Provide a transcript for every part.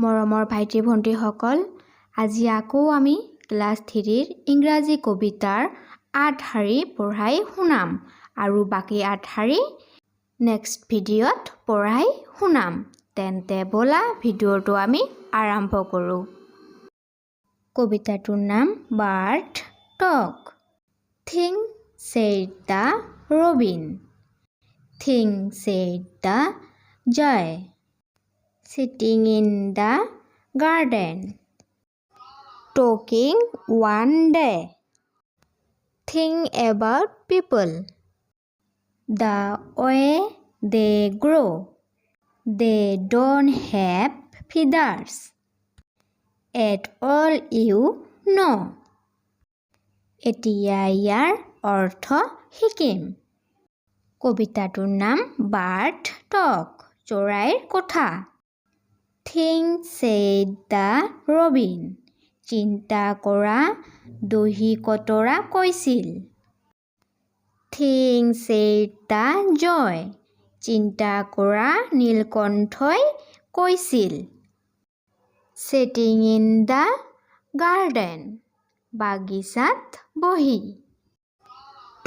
মৰমৰ ভাইটি ভণ্টিসকল, আজি আকৌ আমি ক্লাছ 3ৰ ইংৰাজী কবিতাৰ 8 শাৰী পঢ়াই শুনাম আৰু বাকি 8 শাৰী নেক্সট ভিডিঅ'ত পঢ়াই শুনাম। তেন্তে বলা ভিডিঅ'টো আমি আৰম্ভ কৰোঁ। কবিতাটোৰ নাম bird talk. Thing said the robin, thing said the jay, sitting in the garden, talking one day. Think about people, the way they grow. They don't have feathers at all, you know. এতিয়া ইয়াৰ অৰ্থ শিকিম। কবিতাটোৰ নাম bird টক, চৰাইৰ কথা। Thing said the robin, চিন্তা কৰা দহি কতৰা কৈছিল। Thing said the jay, চিন্তা কৰা নীলকণ্ঠই কৈছিল। Sitting in the garden, বাগিচাত বহি।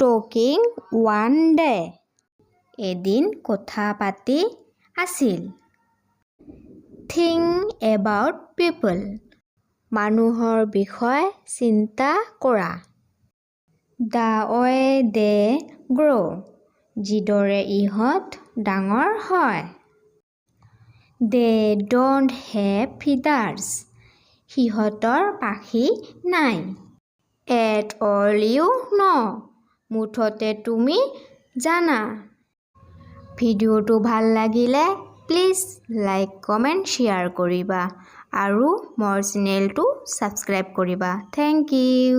Talking one day, এদিন কথা পাতি আছিল। Think about people, মানুহৰ বিষয়ে চিন্তা কৰা। The way they grow, যিদৰে ইহঁত ডাঙৰ হয়। They don't have feathers, সিহঁতৰ পাখি নাই। At all, you know, মুঠতে তুমি জানা। ভিডিঅ'টো ভাল লাগিলে প্লিজ লাইক কমেণ্ট শ্বেয়াৰ কৰিবা আৰু মোৰ চেনেলটো ছাবস্ক্ৰাইব কৰিবা। Thank U.